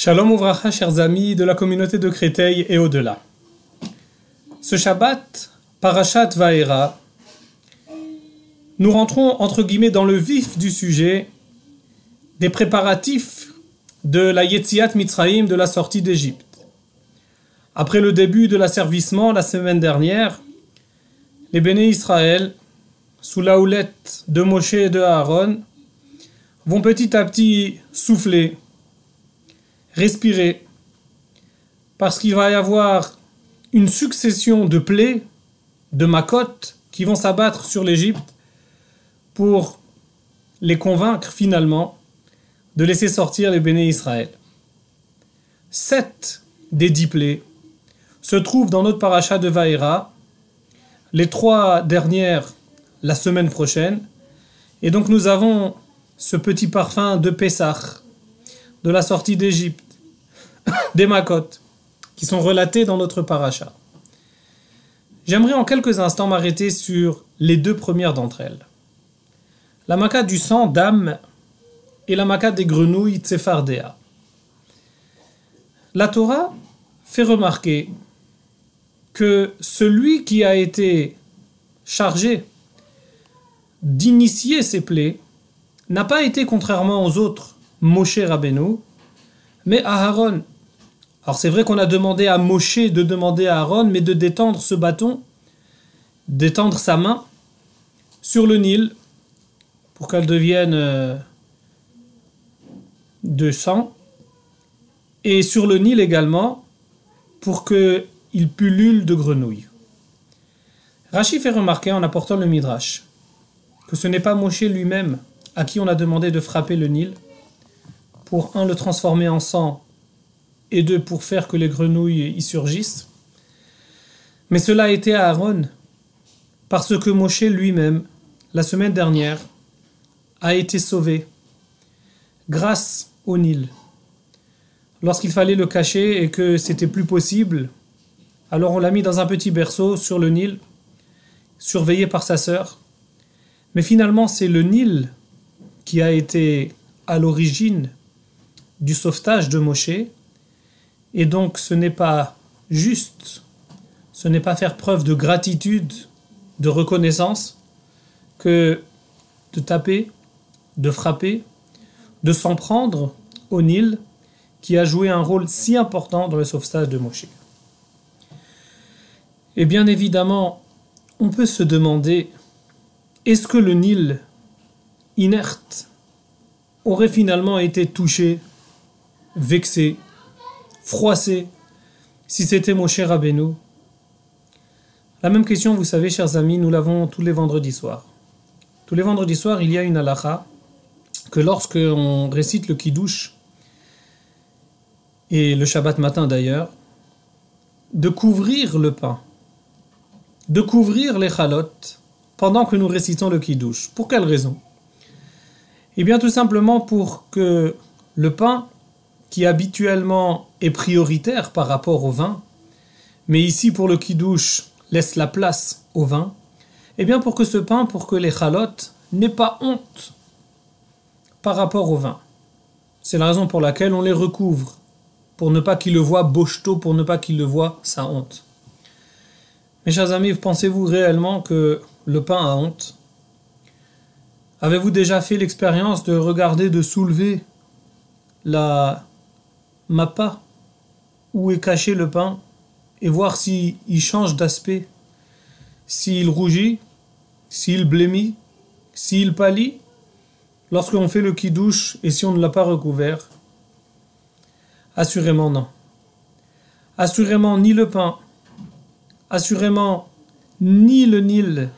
Shalom Ouvracha, chers amis de la communauté de Créteil et au-delà. Ce Shabbat, Parashat Vaera, nous rentrons entre guillemets dans le vif du sujet des préparatifs de la Yetziat Mitzrayim, de la sortie d'Égypte. Après le début de l'asservissement la semaine dernière, les Béné Israël, sous la houlette de Moshe et de Aaron, vont petit à petit souffler, respirer, parce qu'il va y avoir une succession de plaies, de makotes, qui vont s'abattre sur l'Égypte pour les convaincre finalement de laisser sortir les Béné Israël. 7 des 10 plaies se trouvent dans notre paracha de Vaera, les 3 dernières la semaine prochaine, et donc nous avons ce petit parfum de Pessah, de la sortie d'Égypte, des makotes, qui sont relatés dans notre paracha. J'aimerais en quelques instants m'arrêter sur les 2 premières d'entre elles. La makate du sang d'âme et la makate des grenouilles tsefardéa. La Torah fait remarquer que celui qui a été chargé d'initier ces plaies n'a pas été, contrairement aux autres, Moshe Rabbeinu, mais Aaron. Alors c'est vrai qu'on a demandé à Moshe de demander à Aaron, mais de détendre ce bâton, d'étendre sa main sur le Nil, pour qu'elle devienne de sang, et sur le Nil également, pour qu'il pullule de grenouilles. Rashi fait remarquer, en apportant le Midrash, que ce n'est pas Moshe lui-même à qui on a demandé de frapper le Nil, pour 1, le transformer en sang, et 2, pour faire que les grenouilles y surgissent. Mais cela a été à Aaron, parce que Moshe lui-même, la semaine dernière, a été sauvé grâce au Nil. Lorsqu'il fallait le cacher et que c'était plus possible, alors on l'a mis dans un petit berceau sur le Nil, surveillé par sa sœur. Mais finalement, c'est le Nil qui a été à l'origine du sauvetage de Moshe, et donc ce n'est pas juste, ce n'est pas faire preuve de gratitude, de reconnaissance, que de taper, de frapper, de s'en prendre au Nil, qui a joué un rôle si important dans le sauvetage de Moshe. Et bien évidemment, on peut se demander, est-ce que le Nil, inerte, aurait finalement été touché, vexé, froissé, si c'était Moshe Rabbeinu? La même question, vous savez, chers amis, nous l'avons tous les vendredis soirs. Tous les vendredis soirs, il y a une halakha que lorsque on récite le Kiddush, et le Shabbat matin d'ailleurs, de couvrir le pain, de couvrir les chalotes pendant que nous récitons le Kiddush. Pour quelle raison? Eh bien tout simplement pour que le pain, qui habituellement est prioritaire par rapport au vin, mais ici pour le Kiddush laisse la place au vin, eh bien pour que ce pain, pour que les chalotes n'aient pas honte par rapport au vin. C'est la raison pour laquelle on les recouvre, pour ne pas qu'ils le voient bochto, pour ne pas qu'ils le voient sa honte. Mes chers amis, pensez-vous réellement que le pain a honte? Avez-vous déjà fait l'expérience de regarder, de soulever la mappa où est caché le pain et voir s'il change d'aspect, s'il rougit, s'il blêmit, s'il pâlit lorsqu'on fait le kiddush et si on ne l'a pas recouvert? Assurément non. Assurément ni le pain, assurément ni le Nil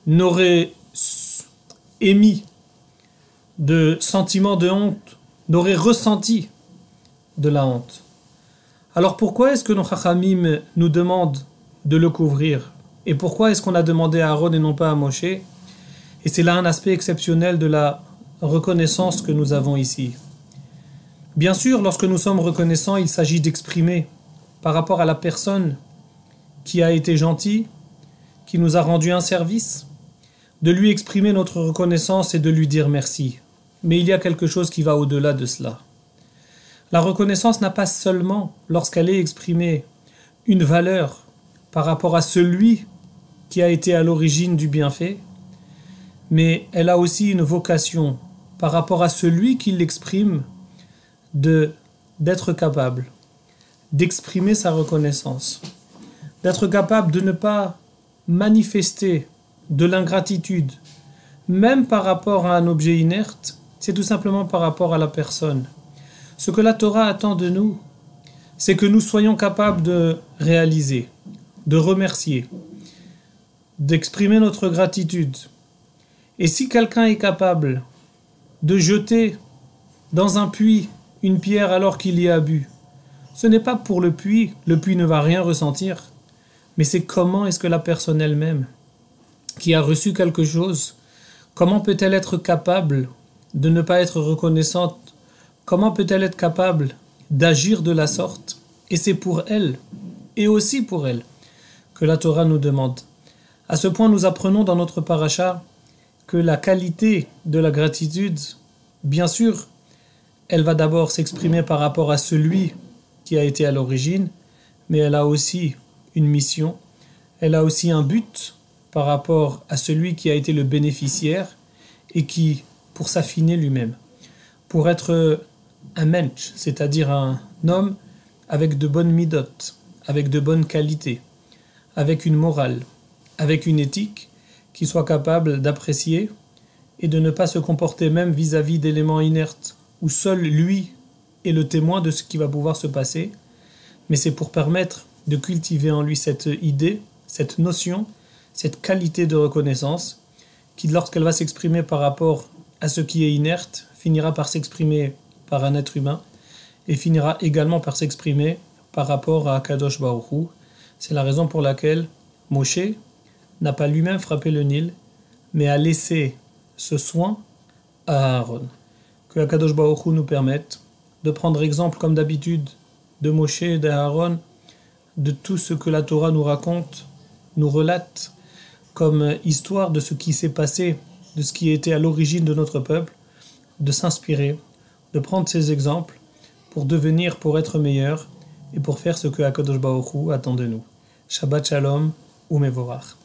n'aurait émis de sentiments de honte, n'aurait ressenti de la honte. Alors pourquoi est-ce que nos chachamim nous demandent de le couvrir? Et pourquoi est-ce qu'on a demandé à Aaron et non pas à Moshe? Et c'est là un aspect exceptionnel de la reconnaissance que nous avons ici. Bien sûr, lorsque nous sommes reconnaissants, il s'agit d'exprimer par rapport à la personne qui a été gentille, qui nous a rendu un service, de lui exprimer notre reconnaissance et de lui dire merci. Mais il y a quelque chose qui va au-delà de cela. La reconnaissance n'a pas seulement, lorsqu'elle est exprimée, une valeur par rapport à celui qui a été à l'origine du bienfait, mais elle a aussi une vocation par rapport à celui qui l'exprime d'être capable d'exprimer sa reconnaissance, d'être capable de ne pas manifester de l'ingratitude, même par rapport à un objet inerte, c'est tout simplement par rapport à la personne. Ce que la Torah attend de nous, c'est que nous soyons capables de réaliser, de remercier, d'exprimer notre gratitude. Et si quelqu'un est capable de jeter dans un puits une pierre alors qu'il y a bu, ce n'est pas pour le puits ne va rien ressentir, mais c'est comment est-ce que la personne elle-même, qui a reçu quelque chose, comment peut-elle être capable de ne pas être reconnaissante? Comment peut-elle être capable d'agir de la sorte? Et c'est pour elle, et aussi pour elle, que la Torah nous demande. À ce point, nous apprenons dans notre paracha que la qualité de la gratitude, bien sûr, elle va d'abord s'exprimer par rapport à celui qui a été à l'origine, mais elle a aussi une mission, elle a aussi un but par rapport à celui qui a été le bénéficiaire et qui, pour s'affiner lui-même, pour être un mensch, c'est-à-dire un homme avec de bonnes midotes, avec de bonnes qualités, avec une morale, avec une éthique, qui soit capable d'apprécier et de ne pas se comporter même vis-à-vis d'éléments inertes, où seul lui est le témoin de ce qui va pouvoir se passer, mais c'est pour permettre de cultiver en lui cette idée, cette notion, cette qualité de reconnaissance, qui lorsqu'elle va s'exprimer par rapport à ce qui est inerte, finira par s'exprimer par un être humain, et finira également par s'exprimer par rapport à Kadosh Baruch Hu. C'est la raison pour laquelle Moshe n'a pas lui-même frappé le Nil, mais a laissé ce soin à Aaron. Que Kadosh Baruch Hu nous permette de prendre exemple, comme d'habitude, de Moshe et d'Aaron, de tout ce que la Torah nous raconte, nous relate, comme histoire de ce qui s'est passé, de ce qui était à l'origine de notre peuple, de s'inspirer, de prendre ces exemples pour devenir, pour être meilleur et pour faire ce que Akadosh Baruch Hu attend de nous. Shabbat Shalom ou Mevorach.